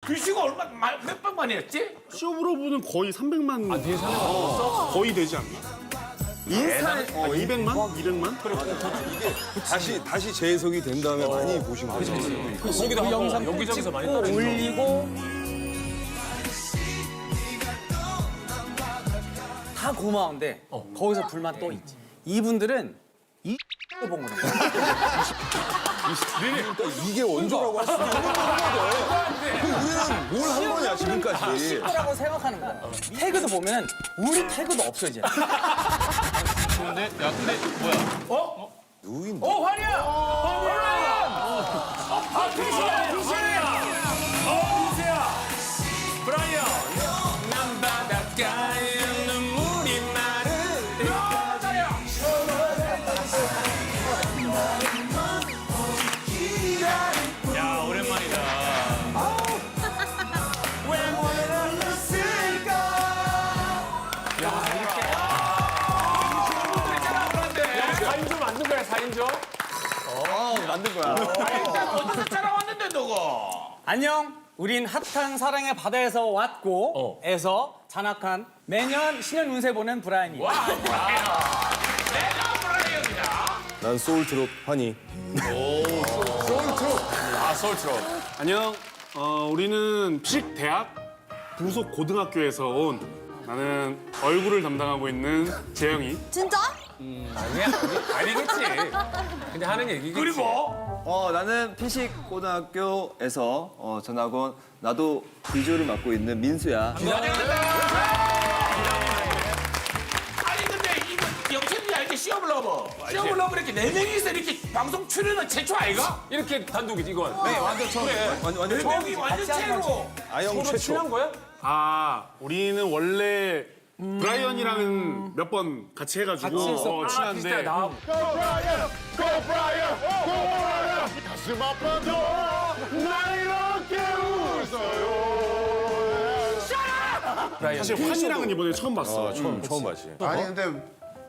뷰시가 몇 번 만이었지? 쇼브로브는 거의 300만. 아, 뒤에 300만 거의 되지 않나? 인스타에 200만? 200만? 다시 재해석이 된 다음에 많이 보신 거죠. 거기도 그 영상 여기저기서 많이 따라 올리고 다 고마운데 거기서 불만 또 있지. 이분들은 이 본 거는 거야. 이게 원조라고 할 수 있는 건데. 우리는 뭘 한 거냐 지금까지. 라고 생각하는 거야. 태그도 보면 우리 태그도 없어 이제. 근데 뭐야? 누구인데? 환희야! 뷰시야! 뷰시야! 브라이언! 난 바닷가에 눈물이 마르 여자야! 야, 오랜만이다. 왜 몰랐을까? 야, 이렇게. 야, 4인조 만든 거야, 4인조? 만든 거야. 어디서 찾아왔는데, 너가? 안녕. 우린 핫한 사랑의 바다에서 왔고 에서 잔악한 매년 신년 운세 보는 브라이언이. 와, 내가 브라이언이다. 난 소울트롯 환희. 안녕. 우리는 피식 대학 부속 고등학교에서 온 나는 얼굴을 담당하고 있는 재영이. 진짜? 아니겠지. 그냥 하는 얘기겠지. 그리고 나는 피식 고등학교에서 전학온 나도 비주얼을 맡고 있는 민수야. 아니 근데 이거 영철이 알지? 시어블러버. 시어블러버 이렇게 네 명이서 이렇게 방송 출연은 최초 아이가? 이렇게 단독이지 이건. 네, 완전 처음. 완전 네 처음. 명이 완전 최고. 아영 서로 최초. 친한 거야? 우리는 원래 브라이언이랑은 몇 번 같이 해가지고 같이 있어. 비슷해. 친한데 나 가슴 아파도 날 이렇게 웃어요. 사실 환이랑은 이번에 처음 봤어. 처음 봤지. 아니 근데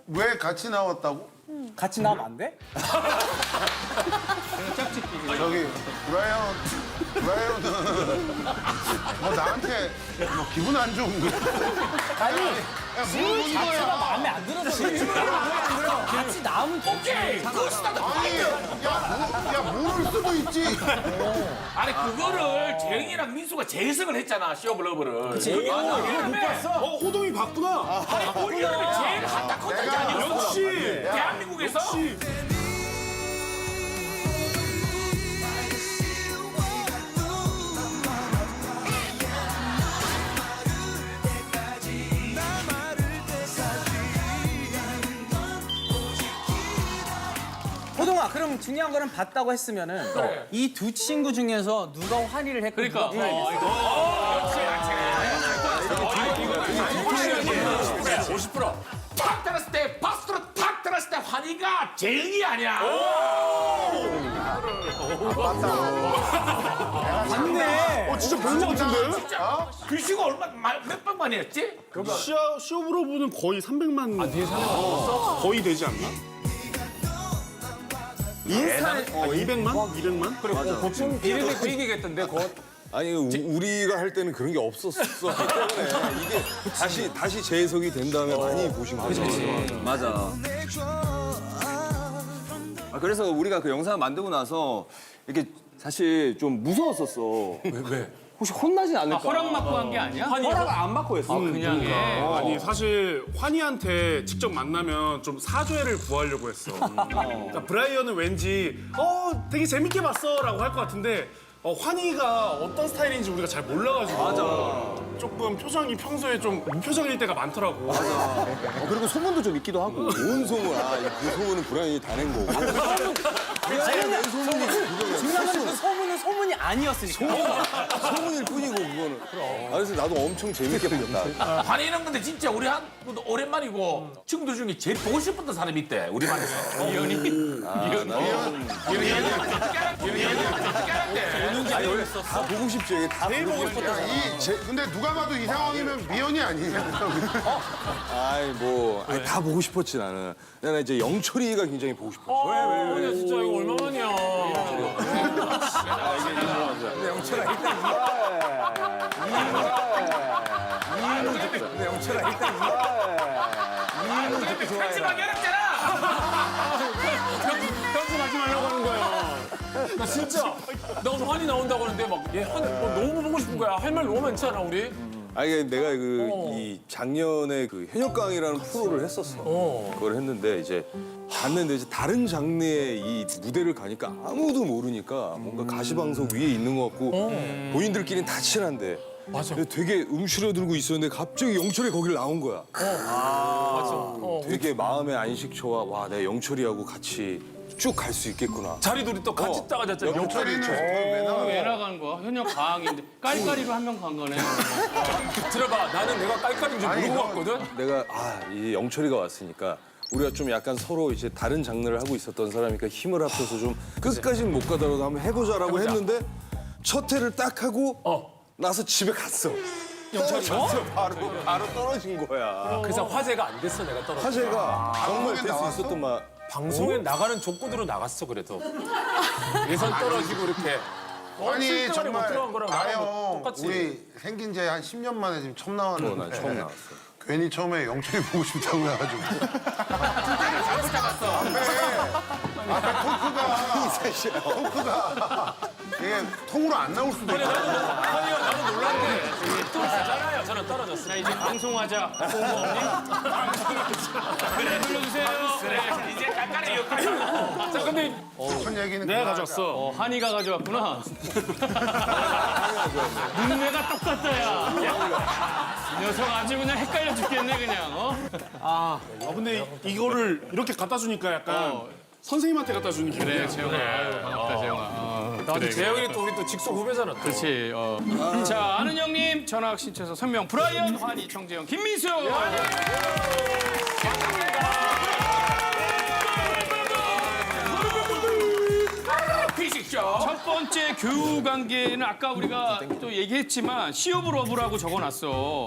왜 같이 나왔다고? 같이 나오면 안 돼? 저기 브라이언은 뭐 나한테 뭐 기분 안 좋은 거 아니 야, 물어보는 자체가 거야. 마음에 안 들어서 그래. 같이 나오면 오케이. 그것이다. 아니 야 모를 수도 있지. 아니 그거를 재영이랑 민수가 재해석을 했잖아. 시어블러버를. 그치. 못 봤어? 호동이 봤구나. 아니 올여름에 제일 핫한 컨텐츠 아니었어? 역시. 대한민국에서? 호동아, 그럼 중요한 거는 봤다고 했으면은 이 두 친구 중에서 누가 환희를 했고 누가 브라이언 50%. 탁 들었을 때 박수로 탁 들었을 때 환희가 재영이 아니야. 맞네. 진짜 본 것 같은데? 진짜. 뷰시가 몇 번 만이었지? 쇼브로브는 거의 300만. 뒤에 300만 거의 되지 않나? 인스타에 200만? 200만? 그래, 보통 이름이 그 얘기겠던데, 곧. 아니 우리가 할 때는 그런 게 없었었기 때문에 이게 다시 재해석이 된 다음에 많이 보신 거죠. 맞아. 그래서 우리가 그 영상을 만들고 나서 이렇게 사실 좀 무서웠었어. 왜? 혹시 혼나진 않을까? 허락 받고 한 게 아니야? 허락을 안 받고 했어. 그냥 해. 아니 사실 환희한테 직접 만나면 좀 사죄를 구하려고 했어. 그러니까 브라이언은 왠지 되게 재밌게 봤어라고 할 것 같은데 환희가 어떤 스타일인지 우리가 잘 몰라가지고 조금 표정이 평소에 좀 무표정일 때가 많더라고. 그리고 소문도 좀 있기도 하고. 온 소문, 그 소문은 불안이 다 낸 거고. 중요한 건 그 소문은 소문이 아니었으니까. 소문일 뿐이고 그거는. 그래서 나도 엄청 재밌게 봤다. 환희는 근데 진짜 우리 한 분도 오랜만이고 친구들 중에 제일 보고 싶었던 사람이 있대. 우리 반에서. 이현이. 이현이 어떻게 알았대? 다 보고 싶지. 이게 다 보고 싶었다. 근데 누가 봐도 이 상황이면 미연이 아니냐. 다 보고 싶었지 나는. 나는 이제 영철이가 굉장히 보고 싶었어. 왜? 진짜 이거 얼마만이야. 편집하기 어렵잖아. 편집하지 말라고 하는 거예요. 나 진짜 나 오늘 환희 나온다고 하는데 막얘 너무 보고 싶은 거야. 할 말 너무 많잖아 우리. 아니 내가 이 작년에 그 현역강이라는 프로를 했었어. 그걸 했는데 이제 갔는데 이제 다른 장르의 이 무대를 가니까 아무도 모르니까 뭔가 가시방석 위에 있는 것 같고 본인들끼리는 다 친한데. 맞아. 근데 되게 움츠러들고 있었는데 갑자기 영철이 거길 나온 거야. 맞아. 되게 마음의 안식처와 와 내가 영철이하고 같이 쭉 갈 수 있겠구나. 자리도 우리 또 같이 따가졌잖아. 영철이는 왜 나와요? 왜 나간 거야? 현역 과학인데 깔깔이로 한 명 간 거네. 들어봐. 나는 내가 깔깔인 줄 모르고 왔거든. 내가 이 영철이가 왔으니까 우리가 좀 약간 서로 이제 다른 장르를 하고 있었던 사람이니까 힘을 합쳐서 좀 끝까지는 못 가더라도 한번 해보자라고 했는데 첫 회를 딱 하고 나서 집에 갔어. 영철이 바로 떨어진 거야. 그래서 화제가 안 됐어 내가 떨어져. 화제가 정말 될 수 나왔어? 있었던 말. 방송에 나가는 조건으로 나갔어 그래도. 예선 떨어지고 이렇게. 아니 실제로 못 정말 들어간 거랑 나랑 나영 똑같이. 우리 생긴 지 한 10년 만에 지금 처음 나왔는데 난 처음 나왔어. 괜히 처음에 영철이 보고 싶다고 해가지고 앞에 토크가 이게 통으로 안 나올 수도 있고 환희가 나도 놀랐는데 또 가잖아요. 저는 떨어졌어. 자 이제 방송하자. 그래 불러주세요. 그래 이제 깔깔이 역할. 자 근데 첫 얘기는 내가 그만하자. 가져왔어. 한이가 가져왔구나. 눈매가 똑같다 야. 이 녀석 아주 그냥 헷갈려 죽겠네 그냥. 근데 이거를 이렇게 갖다 주니까 약간 선생님한테 갖다 주는 기분이야. 그래 재영아. 아유 반갑다 재영아. 나도 재영이는 또 우리 또 직속 후배잖아. 또. 그렇지. 자 아는 형님 전학 신청서 선명 브라이언 환희 청재영 김민수. 피식쇼. 첫 번째 교우 관계는 아까 우리가 또 얘기했지만 시오브 러브라고 적어놨어.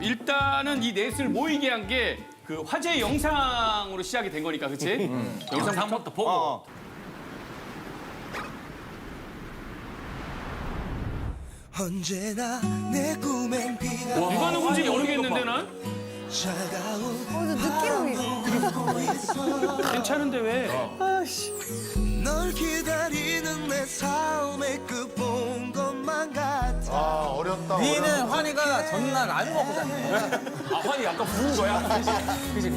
일단은 이 넷을 모이게 한 게 그 화제 영상으로 시작이 된 거니까, 그렇지? 영상부터 보고. 언제나 내 꿈엔 비가 누가 누군지 모르겠는데 난 차가운 느낌이 괜찮은데 왜? 널 기다리는 내 삶의 끝본 것만 같아 아 어렵다 위는 환희가 전날 안 먹고 잤네. 아 환희 약간 부은 거야. 그지.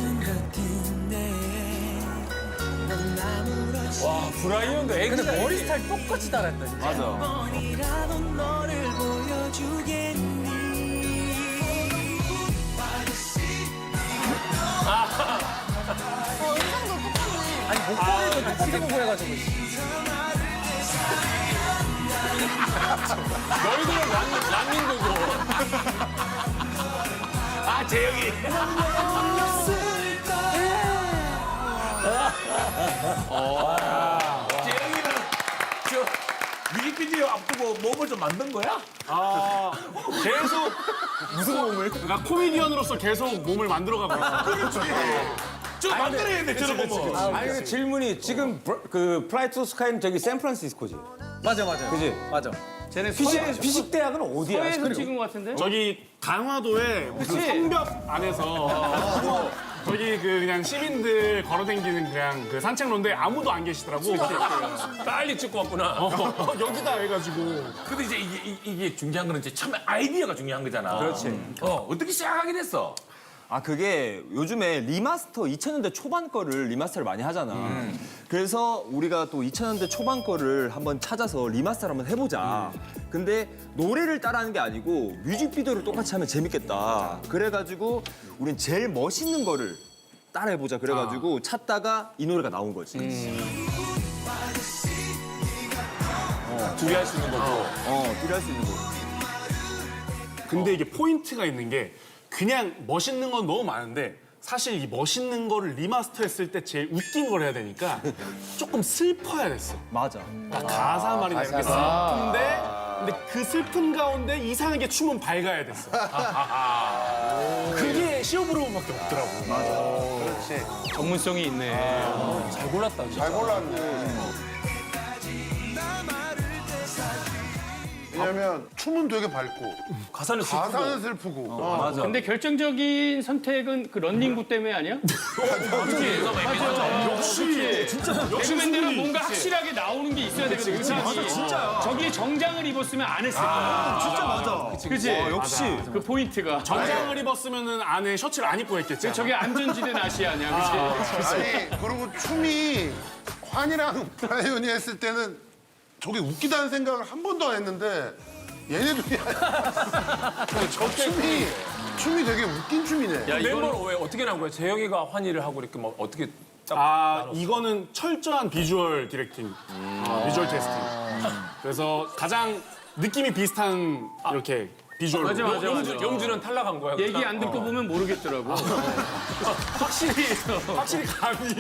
와 브라이언도 애기다. 근데 머리 스타일 똑같이 따라했다 진짜. 번이라도 너를 보여주겠니 아니 목소리도 똑같이 보고 해가지고. 너희들은 란닝 보고. 아 재영이. 재영이는 저 뮤직비디오 앞두고 몸을 좀 만든 거야? 계속 무슨 몸을? 그러니까 코미디언으로서 계속 몸을 만들어가고 있어. 그렇지. 저 만들어야 돼 저런 몸을. 아니 근데 질문이 지금 그 프라이 투 스카이는 저기 샌프란시스코지. 맞아. 그지? 맞아. 쟤네 피식 대학은 어디야? 서해에서 찍은 것 같은데? 저기 강화도에 무슨 성벽 안에서 저기 그 그냥 시민들 걸어다니는 그냥 그 산책로인데 아무도 안 계시더라고. 빨리 찍고 왔구나. 여기다 해가지고. 근데 이제 이게 중요한 거는 이제 처음에 아이디어가 중요한 거잖아. 그렇지. 어떻게 시작하게 됐어? 아 그게 요즘에 리마스터 2000년대 초반 거를 리마스터를 많이 하잖아. 그래서 우리가 또 2000년대 초반 거를 한번 찾아서 리마스터를 한번 해보자. 근데 노래를 따라하는 게 아니고 뮤직비디오를 똑같이 하면 재밌겠다. 그래가지고 우린 제일 멋있는 거를 따라해보자. 그래가지고 찾다가 이 노래가 나온 거지. 둘이 할 수 있는 거고. 둘이 할 수 있는 거. 근데 이게 포인트가 있는 게 그냥 멋있는 건 너무 많은데 사실 이 멋있는 거를 리마스터 했을 때 제일 웃긴 걸 해야 되니까 조금 슬퍼야 됐어. 맞아. 그러니까 가사 말이나 이렇게 슬픈데 근데 그 슬픈 가운데 이상하게 춤은 밝아야 됐어. 그게 시오브로밖에 없더라고. 전문성이 있네. 잘 골랐다. 진짜. 잘 골랐네 왜냐면 춤은 되게 밝고 가사는 가사는 슬프고. 근데 결정적인 선택은 그 런닝구 때문에 아니야? 그치? 맞아. 역시. 진짜. 개그맨들은 뭔가 확실하게 나오는 게 있어야 되거든. 의상이. 저기에 정장을 입었으면 안 했을 거야. 진짜 맞아. 그치? 역시 그 포인트가. 정장을 입었으면은 안에 셔츠를 안 입고 했겠지. 저게 안전지대 나시 아니야, 그치? 아니 그리고 춤이 환이랑 브라이언이 했을 때는 저게 웃기다는 생각을 한 번도 안 했는데 얘네들이 저 춤이 되게 웃긴 춤이네. 야, 멤버는 왜 어떻게 나온 거야? 재영이가 환희를 하고 이렇게 막 어떻게 딱 아 이거는 철저한 비주얼 디렉팅, 비주얼 테스팅. 그래서 가장 느낌이 비슷한 이렇게 비주얼. 맞아. 영주는 탈락한 거야. 얘기 안 듣고 보면 모르겠더라고. 확실히 감이.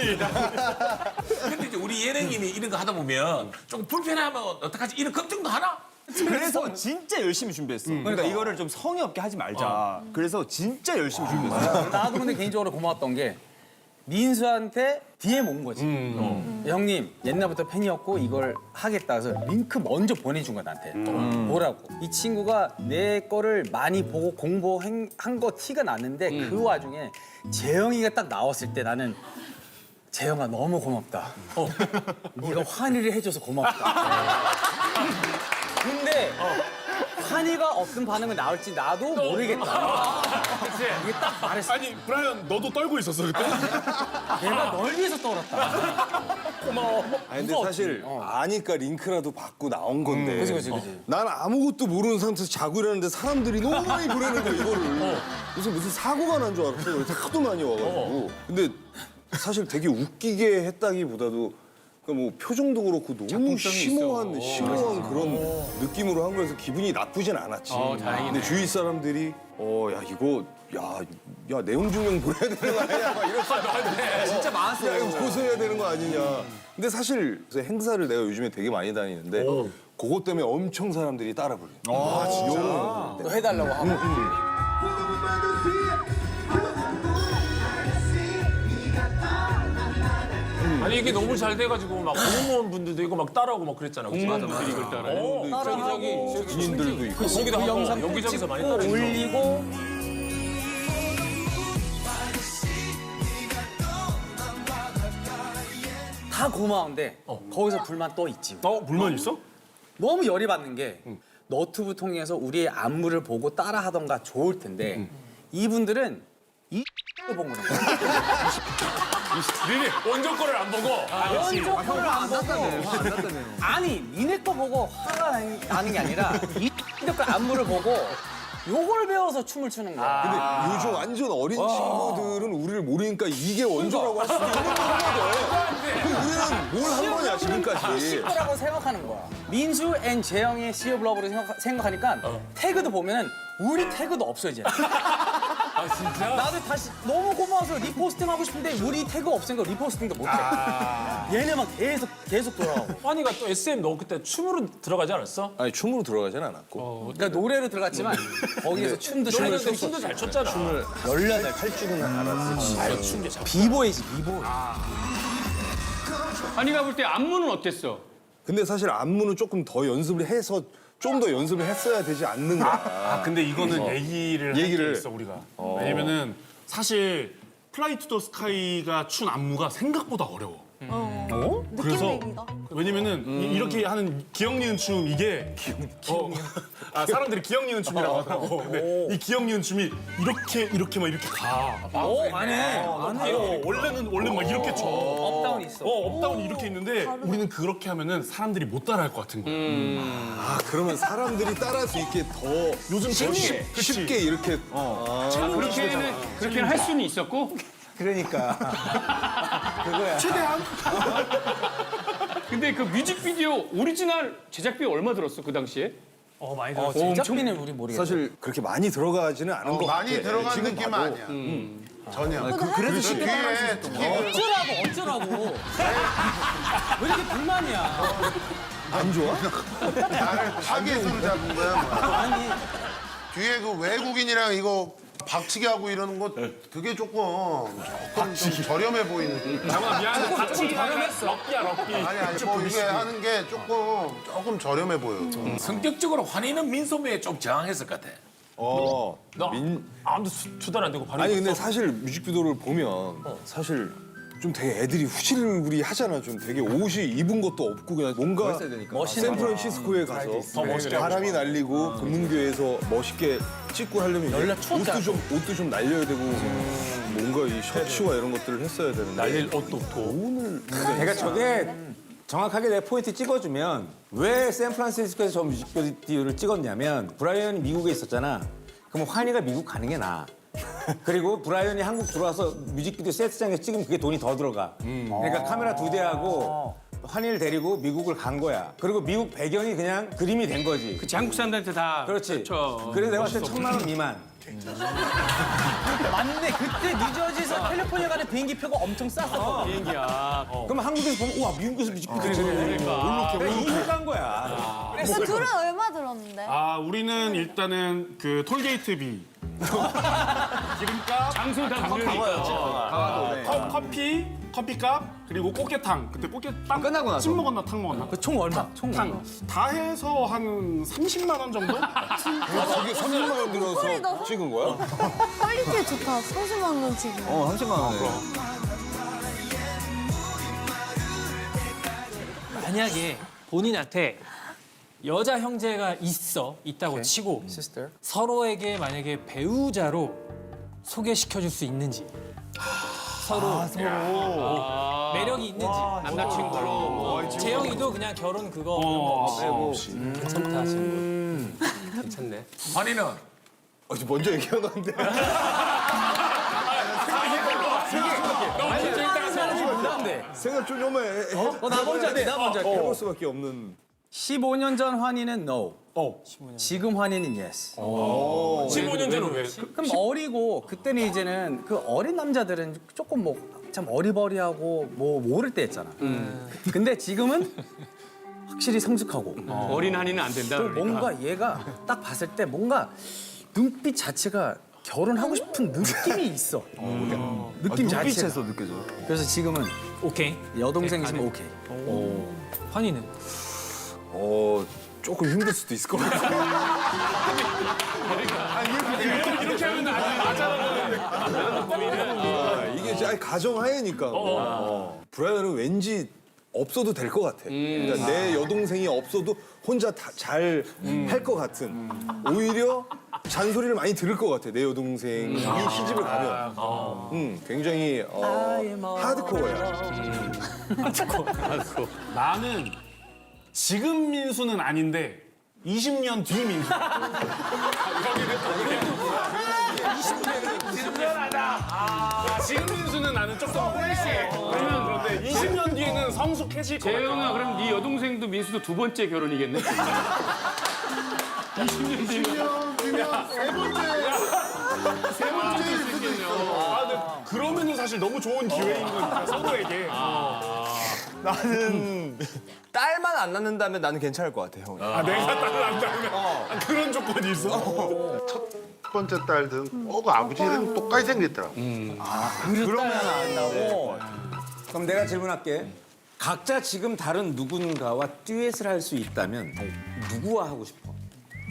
근데 이제 우리 예능인이 이런 거 하다 보면 좀 불편하면 어떡하지? 이런 걱정도 하나? 그래서 진짜 열심히 준비했어. 그러니까 이거를 좀 성의 없게 하지 말자. 그래서 진짜 열심히 준비했어. 나도 근데 개인적으로 고마웠던 게 민수한테 DM 온 거지. 형님 옛날부터 팬이었고 이걸 하겠다 해서 링크 먼저 보내준 거야 나한테. 보라고. 이 친구가 내 거를 많이 보고 공부한 거 티가 났는데 그 와중에 재영이가 딱 나왔을 때 나는 재영아 너무 고맙다. 네가 환희를 해줘서 고맙다. 근데 환희가 어떤 반응이 나올지 나도 모르겠다. 이게 딱 말했어. 아니 브라이언 너도 떨고 있었어 그때? 내가 널 위해서 떨었다. 고마워. 아니 근데 사실 아니까 링크라도 받고 나온 건데. 그치. 난 아무것도 모르는 상태에서 자고 일하는데 사람들이 너무 많이 보내는 거야 이거를. 그래서 무슨 사고가 난 줄 알았어. 그래서 하도 많이 와가지고. 근데 사실 되게 웃기게 했다기보다도 그러니까 뭐 표정도 그렇고 너무 심오한 그런 느낌으로 한 거여서 기분이 나쁘진 않았지. 근데 주위 사람들이 야 이거 야 내용 증명 보내야 되는 거 아니야? 막 이렇게 진짜 많았어요. 야, 이거 고소해야 되는 거 아니냐? 근데 사실 그래서 행사를 내가 요즘에 되게 많이 다니는데 그것 때문에 엄청 사람들이 따라 불러. 아 진짜? 또 해달라고 하고. 아니 이게 너무 잘 돼가지고 막 공무원 분들도 이거 막 따라하고 막 그랬잖아. 공무원들이 이걸 따라해. 따라하고 군인들도 있고. 거기도 하고 영상 여기저기서 많이 찍고 따라. 올리고 다 고마운데 거기서 불만 또 있지. 불만 있어? 너무 열이 받는 게 너튜브 통해서 우리의 안무를 보고 따라하던가 좋을 텐데 이분들은 이 본 거는 거야. 니네 원정 거를 안 보고. 먼저 거를 안 보고 아니 니네 거 보고 화가 나는 게 아니라 이 거 안무를 보고 요걸 배워서 춤을 추는 거야. 근데 요즘 완전 어린 친구들은 우리를 모르니까 이게 원조라고 할 수 있는 거거든. 우리는 뭘 한 거냐 지금까지. 거라고 생각하는 거야. 민수 앤 재영의 시 오브 러브를 생각하니까 태그도 보면은 우리 태그도 없어 이제. 아 진짜? 나도 다시 너무 고마워서 리포스팅 하고 싶은데 우리 태그 없으니까 리포스팅도 못해. 얘네만 계속 돌아오고. 환희가 또 SM 너 그때 춤으로 들어가지 않았어? 아니 춤으로 들어가진 않았고. 그러니까 노래로 들어갔지만 거기에서 춤도 너네는 췄어. 춤도 잘 췄잖아. 18살 탈 줄은 알았지. 비보이지 비보이. 환희가 볼 때 안무는 어땠어? 근데 사실 안무는 조금 더 연습을 해서 좀 더 연습을 했어야 되지 않는가. 근데 이거는 얘기를 얘기를. 했어 우리가. 왜냐면은 사실 플라이 투 더 스카이가 춘 안무가 생각보다 어려워. 그래서 왜냐면은 이렇게 하는 기억 니은 춤 이게 사람들이 기억 니은 춤이라고 하더라고. 근데 이 기억 니은 춤이 이렇게 막 이렇게 가. 안 해. 원래는 막 이렇게 쳐. 업다운 있어. 업다운이 이렇게 있는데 우리는 그렇게 하면은 사람들이 못 따라할 것 같은 거야. 아 그러면 사람들이 따라할 수 있게 더 요즘 더 쉽게 이렇게. 그렇게는 할 수는 있었고. 그러니까. 최대한 근데 그 뮤직비디오 오리지널 제작비 얼마 들었어 그 당시에? 많이 들었어. 제작비는 우리 모르겠어. 사실 그렇게 많이 들어가지는 않은 것 같아. 많이 들어간 지금 느낌 봐도. 아니야. 전혀. 그래도 뒤에 특히 어쩌라고. 왜 이렇게 불만이야. 안 좋아? 나를 타겟으로 잡은 거야. 뭐. 아니. 뒤에 그 외국인이랑 이거 박치기 하고 이러는 거 그게 조금 좀 저렴해 보이는. 잠깐만 미안해. 박치기 아니라 럭비야 럭비. 아니 뭐 이게 하는 게 조금 저렴해 보여. 성격적으로 환희는 민소매에 좀 저항했을 것 같아. 어. 너 아무도 투덜 안 되고 바로 아니 근데 사실 뮤직비디오를 보면 사실 좀 되게 애들이 후실구리 하잖아. 좀 되게 옷이 입은 것도 없고 그냥 뭔가 샌프란시스코에 가서 바람이 날리고 금문교에서 멋있게 찍고 하려면 옷도 좀 날려야 되고 뭔가 이 셔츠와 이런 것들을 했어야 되는데 날릴 옷도 없고. 오늘 그러니까 저게 정확하게 내 포인트 찍어주면 왜 샌프란시스코에서 저 뮤직비디오를 찍었냐면 브라이언이 미국에 있었잖아. 그럼 환희가 미국 가는 게 나아. 그리고 브라이언이 한국 들어와서 뮤직비디오 세트장에서 찍으면 그게 돈이 더 들어가. 그러니까 카메라 2대하고 환희를 데리고 미국을 간 거야. 그리고 미국 배경이 그냥 그림이 된 거지. 그치, 한국 사람들한테 다. 그렇지. 그렇죠. 그래서 내가 봤을 때 1,000만 원 미만. 맞네. 그때 뉴저지에서 캘리포니아 가는 비행기표가 엄청 쌌어. 비행기야. 그럼 한국에서 보면 우와 미국에서 뮤직비디오 찍네. 내가 이걸 간 거야. 그래서 둘은 얼마 들었는데? 아 우리는 일단은 그 톨게이트비. 기름값, 장소 다 무료니까. 커피값, 그리고 꽃게탕. 그때 꽃게탕 끝나고 나서. 찜 먹었나 탕 먹었나? 그 총 얼마? 총 얼마? 다 해서 한 30만 원 정도? 저게 30만 원 들어서 찍은 거야? 퀄리티 좋다. 30만 원 지금. 30만 원에. 만약에 본인한테 여자 형제가 있다고 치고 서로에게 만약에 배우자로 소개시켜줄 수 있는지 서로 매력이 있는지 남자친구로 뭐. 재영이도 그냥 결혼 그거 없이 괜찮다 친구 괜찮네. 환희는 먼저 얘기한 건데. 생각 좀 해. 나 먼저 할게. 나 먼저 할게. 해볼 수밖에 없는. 15년 전 환희는 no. 지금 환희는 yes. 15년 전은 왜? 그럼 어리고 그때는 이제는 그 어린 남자들은 조금 뭐 참 어리버리하고 뭐 모를 때였잖아. 근데 지금은 확실히 성숙하고 어린 한이는 안 된다. 또 뭔가 얘가 딱 봤을 때 뭔가 눈빛 자체가 결혼하고 싶은 느낌이 있어. 느낌 자체가. 눈빛에서 느껴져. 그래서 지금은 오케이 여동생 있으면 오케이. 환희는 조금 힘들 수도 있을 것 같아. 이렇게 하면 이게 이제 가정하에니까. 브라이언은 왠지 없어도 될 것 같아. 그러니까 내 여동생이 없어도 혼자 잘 할 것 같은. 오히려 잔소리를 많이 들을 것 같아. 내 여동생이 시집을 가면. 굉장히 하드코어야. 나는 지금 민수는 아닌데 20년 뒤 민수. 지금 민수는 나는 조금 그런데 20년 뒤에는 성숙해질 것 같아. 재영아, 그럼 네 여동생도 민수도 두 번째 결혼이겠네? 20년 뒤면. 세 번째일 수도 있어. 그러면은 사실 너무 좋은 기회인 거니까 서로에게. 나는 딸만 안 낳는다면 나는 괜찮을 것 같아, 형. 내가 딸을 안 낳으면 그런 조건이 있어. 첫 번째 딸든 그 아버지랑 똑같이 생겼더라고. 그러면 안 나오고. 그럼 내가 질문할게. 각자 지금 다른 누군가와 듀엣을 할 수 있다면 누구와 하고 싶어?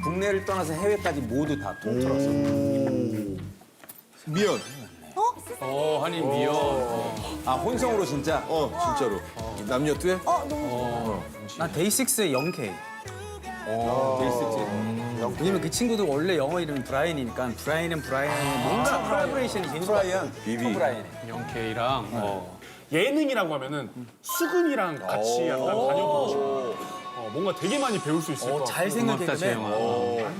국내를 떠나서 해외까지 모두 다 통틀어서. 미연. 한이 미워. 아 혼성으로 진짜? 진짜로. 남녀 듀엣? 나 데이식스의 영케이. 데이식스. 왜냐면 그 친구도 원래 영어 이름이 브라이언이니까 브라이언은 브라이언의 뭔가 콜라보레이션이 되는 거야. 브라이언, 비비. 브라이언. 영케이랑. 예능이라고 하면은 수근이랑 같이 약간 다녀보고 싶어. 뭔가 되게 많이 배울 수 있을 것 같아. 잘 고맙다, 생각해. 재영아.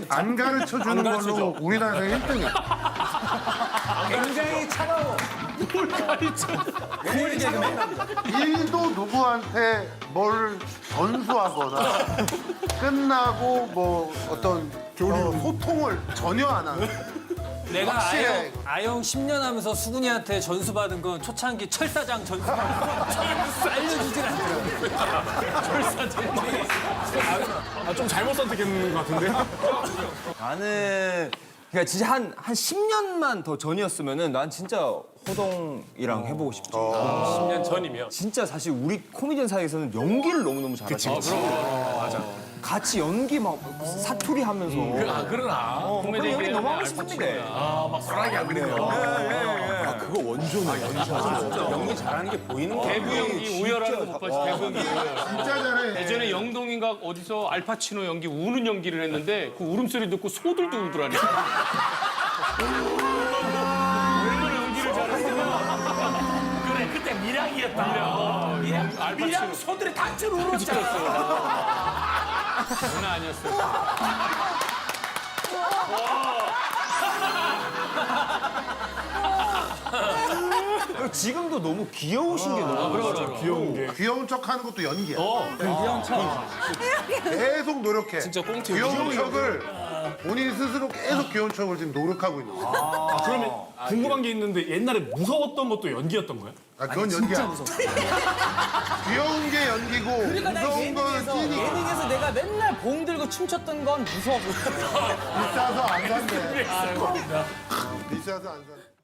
안 가르쳐 주는 걸로 우리나라에서 1등이야. 굉장히 차가워. 일도 누구한테 뭘 전수하거나 끝나고 뭐 어떤 소통을 전혀 안 하는. 내가 확실해. 아영 10년 하면서 수근이한테 전수 받은 건 초창기 철사장 전수 알려주질 않더라고. 좀 잘못 선택했는 것 같은데? 나는 그러니까 진짜 한 10년만 더 전이었으면은 난 진짜 호동이랑 해보고 싶지. 10년 전이면. 진짜 사실 우리 코미디언 사이에서는 연기를 너무너무 잘하시고 맞아. 같이 연기 막 사투리 하면서 그러나. 그런 연기 너무 하고 싶은데 막 소라게 안 그래요. 그거 원조네. 연기 잘하는 게 보이는 거야. 대부 연기 오열하는 거 못 봤지. 대부 연기 오열. 진짜 잘해. 예전에 영동인가 어디서 알파치노 연기 우는 연기를 했는데 그 울음소리 듣고 소들도 울더라니. 얼마나 연기를 잘했으면. 그래, 그때 밀양이었다. 밀양 소들이 단체로 울었잖아. 장난 아니었어요. 그리고 지금도 너무 귀여우신 게 너무 귀여운 척 하는 것도 연기야. 귀여운 척. 계속 노력해. 진짜 꽁트 귀여운 척을 본인 스스로 계속 귀여운 척을 지금 노력하고 있는 거야. 그러면 궁금한 게 있는데 옛날에 무서웠던 것도 연기였던 거야? 아, 그건 연기야. 귀여운 게 연기고 무서운 거는 찐이. 예능에서 내가 맨날 봉 들고 춤췄던 건 무서워. 비싸서 안 산대. 비싸서 안 산대.